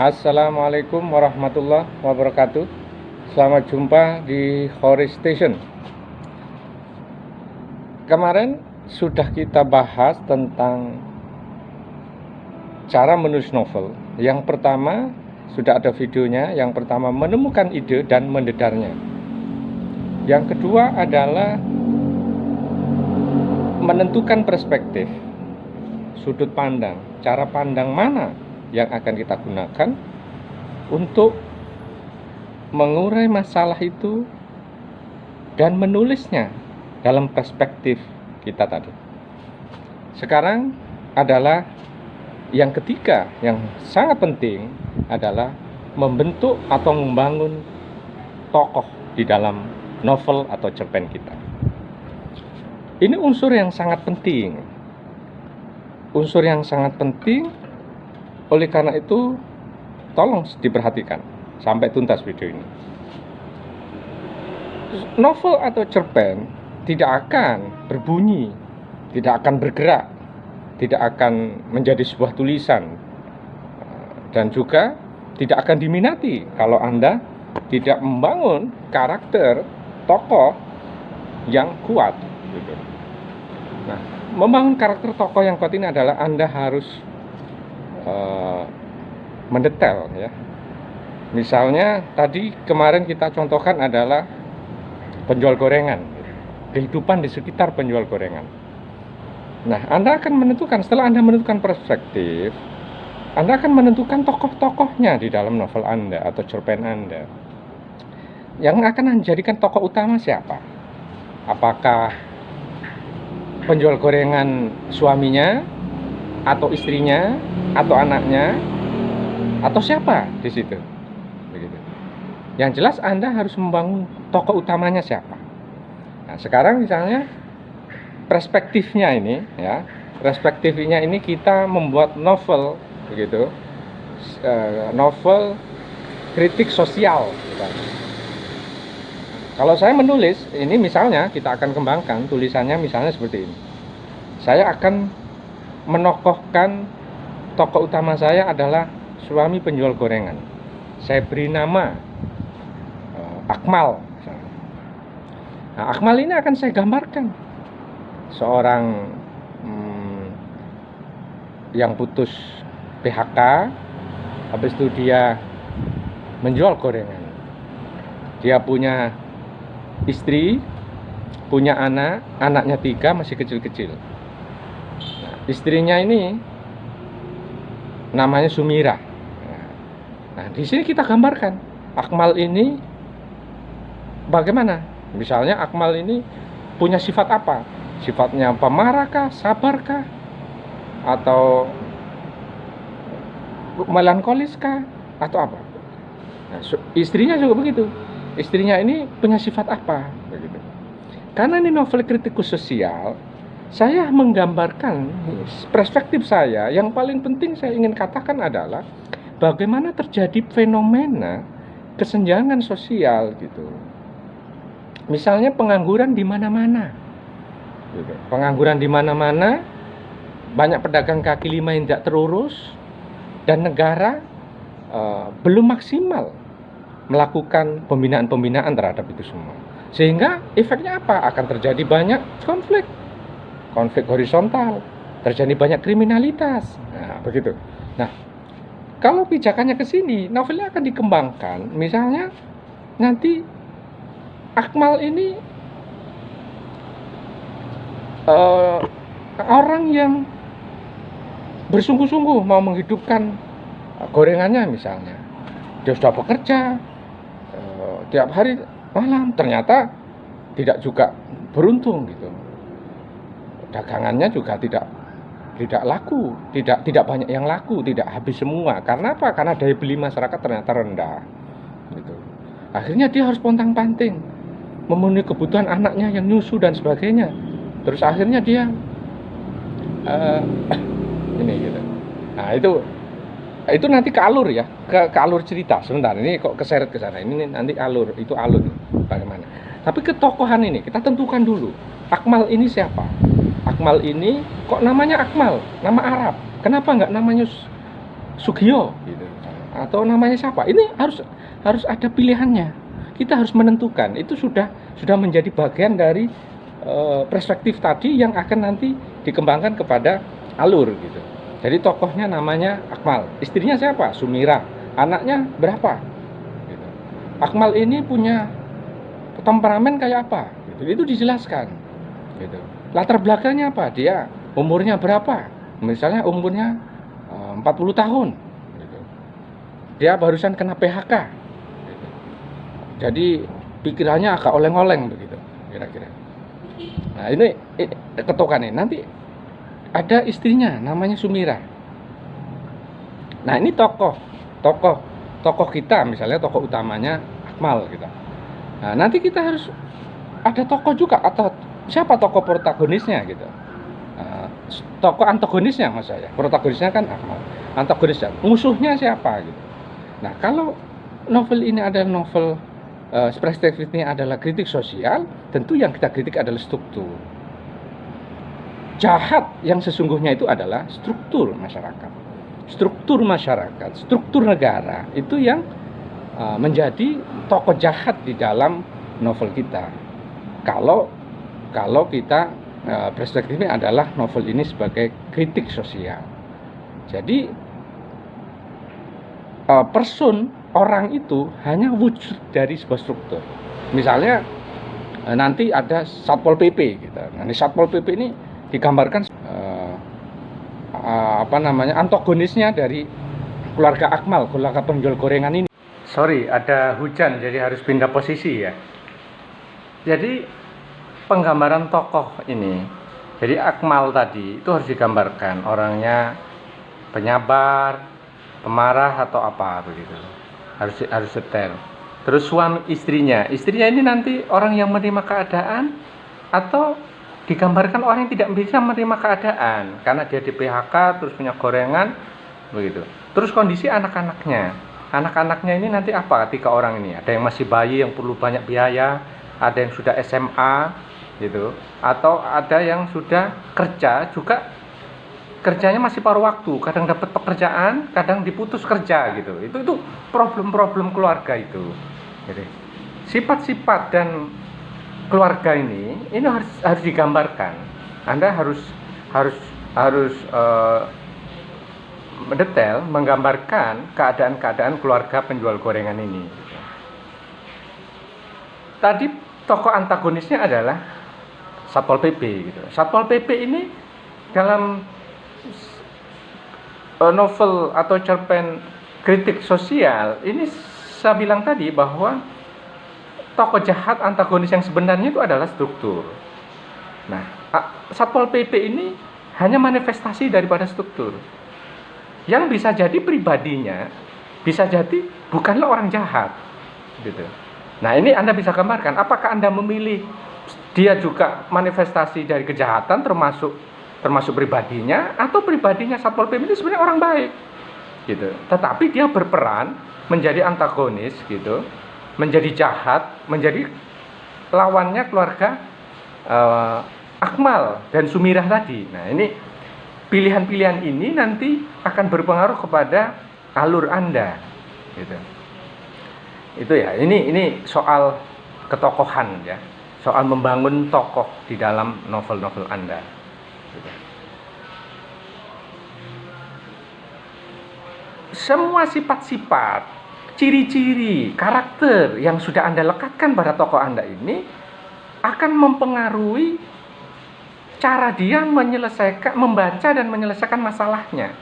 Assalamualaikum warahmatullahi wabarakatuh. Selamat jumpa di Horror Station. Kemarin sudah kita bahas tentang cara menulis novel. Yang pertama sudah ada videonya. Yang pertama menemukan ide dan mendedarnya. Yang kedua adalah menentukan perspektif, sudut pandang, cara pandang mana yang akan kita gunakan untuk mengurai masalah itu dan menulisnya dalam perspektif kita tadi. Sekarang adalah yang ketiga yang sangat penting adalah membentuk atau membangun tokoh di dalam novel atau cerpen kita. Ini unsur yang sangat penting. Unsur yang sangat penting. Oleh karena itu, tolong diperhatikan sampai tuntas video ini. Novel atau cerpen tidak akan berbunyi, tidak akan bergerak, tidak akan menjadi sebuah tulisan, dan juga tidak akan diminati kalau Anda tidak membangun karakter tokoh yang kuat. Nah, membangun karakter tokoh yang kuat ini adalah Anda harus mendetail ya. Misalnya tadi kemarin kita contohkan adalah penjual gorengan, kehidupan di sekitar penjual gorengan. Nah, Anda akan menentukan, setelah Anda menentukan perspektif, Anda akan menentukan tokoh-tokohnya di dalam novel Anda atau cerpen Anda. Yang akan menjadikan tokoh utama siapa? Apakah penjual gorengan suaminya, atau istrinya, atau anaknya, atau siapa di situ? Begitu. Yang jelas Anda harus membangun tokoh utamanya siapa. Nah, sekarang misalnya perspektifnya ini, ya, perspektifnya ini kita membuat novel, begitu, novel kritik sosial. Gitu. Kalau saya menulis ini, misalnya kita akan kembangkan tulisannya misalnya seperti ini. Saya akan menokohkan tokoh utama saya adalah suami penjual gorengan. Saya beri nama Akmal. Nah, Akmal ini akan saya gambarkan seorang yang putus PHK, habis itu dia menjual gorengan. Dia punya istri, punya anak, anaknya 3 masih kecil-kecil. Istrinya ini namanya Sumira. Nah, di sini kita gambarkan Akmal ini bagaimana. Misalnya Akmal ini punya sifat apa? Sifatnya pemarahkah, sabarkah, atau melankoliskah, atau apa? Nah, istrinya juga begitu. Istrinya ini punya sifat apa? Begitu. Karena ini novel kritikus sosial, saya menggambarkan perspektif saya. Yang paling penting saya ingin katakan adalah bagaimana terjadi fenomena kesenjangan sosial gitu. Misalnya pengangguran di mana-mana. Gitu. Pengangguran di mana-mana, banyak pedagang kaki lima yang tidak terurus, dan negara belum maksimal melakukan pembinaan-pembinaan terhadap itu semua. Sehingga efeknya apa? Akan terjadi banyak konflik horizontal, terjadi banyak kriminalitas. Nah, begitu. Nah, kalau pijakannya ke sini, novelnya akan dikembangkan. Misalnya nanti Akmal ini orang yang bersungguh-sungguh mau menghidupkan gorengannya misalnya. Dia sudah bekerja tiap hari malam, ternyata tidak juga beruntung gitu. Dagangannya juga tidak laku, tidak banyak yang laku, tidak habis semua. Karena apa? Karena daya beli masyarakat ternyata rendah. Gitu. Akhirnya dia harus pontang-panting memenuhi kebutuhan anaknya yang nyusu dan sebagainya. Terus akhirnya dia ini gitu. Nah, itu nanti ke alur ya, ke alur cerita. Sebentar, ini kok keseret ke sana. Ini nanti alur, itu alur bagaimana. Tapi ketokohan ini kita tentukan dulu. Akmal ini siapa? Akmal ini kok namanya Akmal, nama Arab. Kenapa nggak namanya Sugio? Gitu. atau namanya siapa. Ini harus ada pilihannya. Kita harus menentukan. Itu sudah menjadi bagian dari perspektif tadi yang akan nanti dikembangkan kepada alur gitu. Jadi tokohnya namanya Akmal, istrinya siapa? Sumira, anaknya berapa? Gitu. Akmal ini punya temperamen kayak apa? Gitu. Itu dijelaskan. Gitu. Latar belakangnya apa? Dia umurnya berapa? Misalnya umurnya 40 tahun. Gitu. Dia barusan kena PHK. Gitu. Jadi pikirannya agak oleng-oleng begitu, kira-kira. Nah ini ketokan ini. Nanti ada istrinya namanya Sumira. Nah ini tokoh kita, misalnya tokoh utamanya Akmal gitu. Nah nanti kita harus ada tokoh juga, atau siapa tokoh protagonisnya gitu. Tokoh antagonisnya maksud saya. Protagonisnya kan Akmal, antagonisnya musuhnya siapa gitu. Nah kalau novel ini adalah novel perspektifnya adalah kritik sosial, tentu yang kita kritik adalah struktur. Jahat yang sesungguhnya itu adalah struktur masyarakat, struktur negara, itu yang menjadi tokoh jahat di dalam novel kita. Kalau kita perspektifnya adalah novel ini sebagai kritik sosial. Jadi orang itu hanya wujud dari sebuah struktur. Misalnya nanti ada Satpol PP gitu. Nah, Satpol PP ini digambarkan antagonisnya dari keluarga Akmal, keluarga penjual gorengan ini. Sorry, ada hujan jadi harus pindah posisi ya. Jadi penggambaran tokoh ini, jadi Akmal tadi itu harus digambarkan orangnya penyabar, pemarah atau apa begitu. Harus setel. Terus suami istrinya ini nanti orang yang menerima keadaan atau digambarkan orang yang tidak bisa menerima keadaan karena dia di PHK terus punya gorengan begitu. Terus kondisi anak-anaknya ini nanti apa ketika orang ini, ada yang masih bayi yang perlu banyak biaya, ada yang sudah SMA gitu, atau ada yang sudah kerja juga, kerjanya masih paruh waktu, kadang dapat pekerjaan, kadang diputus kerja gitu. Itu problem-problem keluarga itu. Jadi sifat-sifat dan keluarga ini harus digambarkan. Anda harus mendetail menggambarkan keadaan keluarga penjual gorengan ini. Tadi tokoh antagonisnya adalah Satpol PP gitu. Satpol PP ini dalam novel atau cerpen kritik sosial ini saya bilang tadi bahwa tokoh jahat antagonis yang sebenarnya itu adalah struktur. Nah, Satpol PP ini hanya manifestasi daripada struktur. Yang bisa jadi pribadinya, bisa jadi bukanlah orang jahat, gitu. Nah, ini Anda bisa gambarkan. Apakah Anda memilih dia juga manifestasi dari kejahatan, termasuk pribadinya, atau pribadinya Satpol PP ini sebenarnya orang baik, gitu. Tetapi dia berperan menjadi antagonis, gitu. Menjadi jahat, menjadi lawannya keluarga Akmal dan Sumirah tadi. Nah ini pilihan-pilihan ini nanti akan berpengaruh kepada alur Anda, gitu. Itu ya. Ini soal ketokohan ya, soal membangun tokoh di dalam novel-novel Anda. Gitu. Semua sifat-sifat, ciri-ciri, karakter yang sudah Anda lekatkan pada tokoh Anda ini akan mempengaruhi cara dia membaca dan menyelesaikan masalahnya,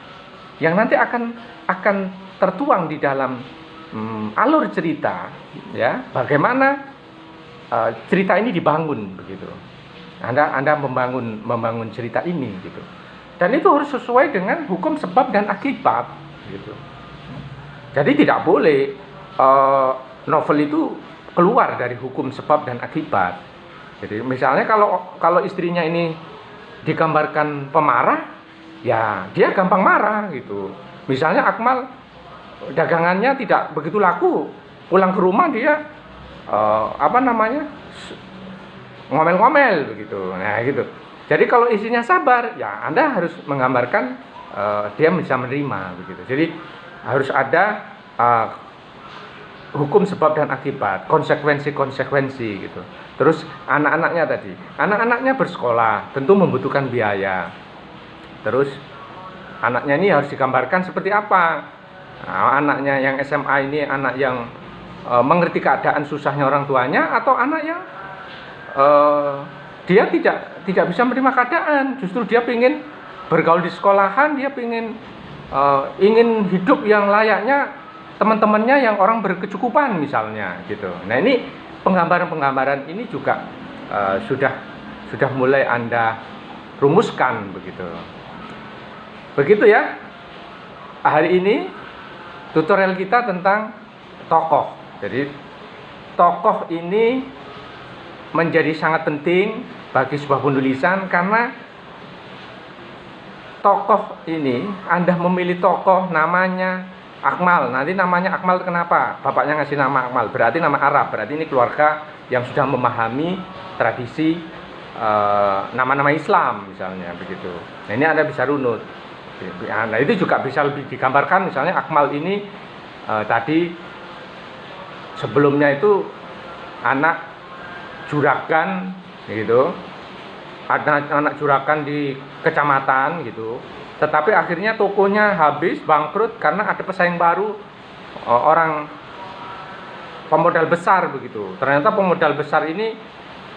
yang nanti akan tertuang di dalam alur cerita, ya. Bagaimana cerita ini dibangun begitu. Anda membangun cerita ini gitu. Dan itu harus sesuai dengan hukum sebab dan akibat gitu. Jadi tidak boleh novel itu keluar dari hukum sebab dan akibat. Jadi misalnya kalau istrinya ini digambarkan pemarah, ya dia gampang marah gitu. Misalnya Akmal dagangannya tidak begitu laku, pulang ke rumah dia ngomel-ngomel begitu. Nah gitu. Jadi kalau istrinya sabar, ya Anda harus menggambarkan dia bisa menerima begitu. Jadi harus ada uh, hukum sebab dan akibat, konsekuensi gitu. Terus anak-anaknya bersekolah, tentu membutuhkan biaya. Terus anaknya ini harus digambarkan seperti apa. Nah, anaknya yang SMA ini anak yang mengerti keadaan susahnya orang tuanya, atau anak yang dia tidak bisa menerima keadaan, justru dia ingin bergaul di sekolahan, dia ingin hidup yang layaknya teman-temannya yang orang berkecukupan misalnya gitu. Nah, ini penggambaran ini juga sudah mulai Anda rumuskan begitu ya. Hari ini tutorial kita tentang tokoh. Jadi tokoh ini menjadi sangat penting bagi sebuah penulisan, karena tokoh ini, Anda memilih tokoh namanya Akmal. Nanti namanya Akmal kenapa? Bapaknya ngasih nama Akmal, berarti nama Arab, berarti ini keluarga yang sudah memahami tradisi nama-nama Islam misalnya begitu. Nah, ini Anda bisa runut. Nah, itu juga bisa lebih digambarkan, misalnya Akmal ini tadi sebelumnya itu anak juragan gitu, anak juragan di kecamatan gitu, tetapi akhirnya tokonya habis, bangkrut karena ada pesaing baru, orang pemodal besar begitu. Ternyata pemodal besar ini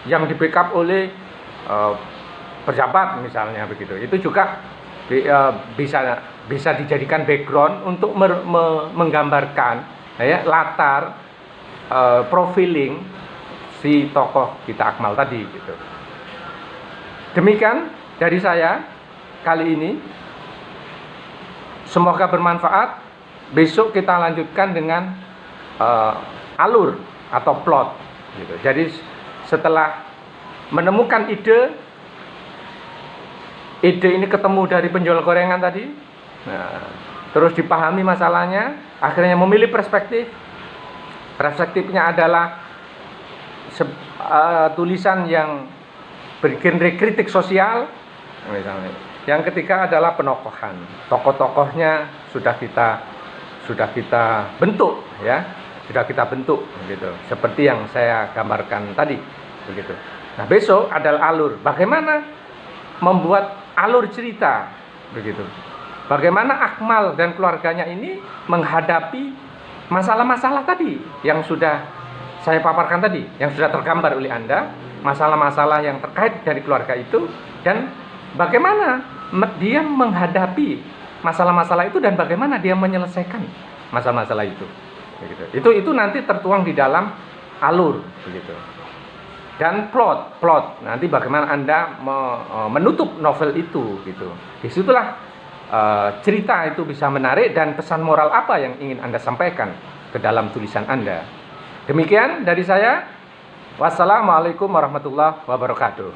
yang di backup oleh pejabat misalnya begitu. Itu juga bisa dijadikan background untuk menggambarkan ya, latar profiling si tokoh kita Akmal tadi gitu. Demikian dari saya kali ini, semoga bermanfaat. Besok kita lanjutkan dengan alur atau plot gitu. Jadi setelah menemukan ide ini ketemu dari penjual gorengan tadi, nah, terus dipahami masalahnya, akhirnya memilih perspektifnya adalah tulisan yang bergenre kritik sosial misalnya. Yang ketiga adalah penokohan. Tokoh-tokohnya sudah kita bentuk ya, gitu. Seperti yang saya gambarkan tadi begitu. Nah, besok adalah alur. Bagaimana membuat alur cerita begitu. Bagaimana Akmal dan keluarganya ini menghadapi masalah-masalah tadi yang sudah saya paparkan tadi, yang sudah tergambar oleh Anda, masalah-masalah yang terkait dari keluarga itu, dan bagaimana dia menghadapi masalah-masalah itu dan bagaimana dia menyelesaikan masalah-masalah itu. Begitu. Itu nanti tertuang di dalam alur begitu. Dan plot nanti bagaimana Anda menutup novel itu gitu. Disitulah cerita itu bisa menarik dan pesan moral apa yang ingin Anda sampaikan ke dalam tulisan Anda. Demikian dari saya. Wassalamualaikum warahmatullahi wabarakatuh.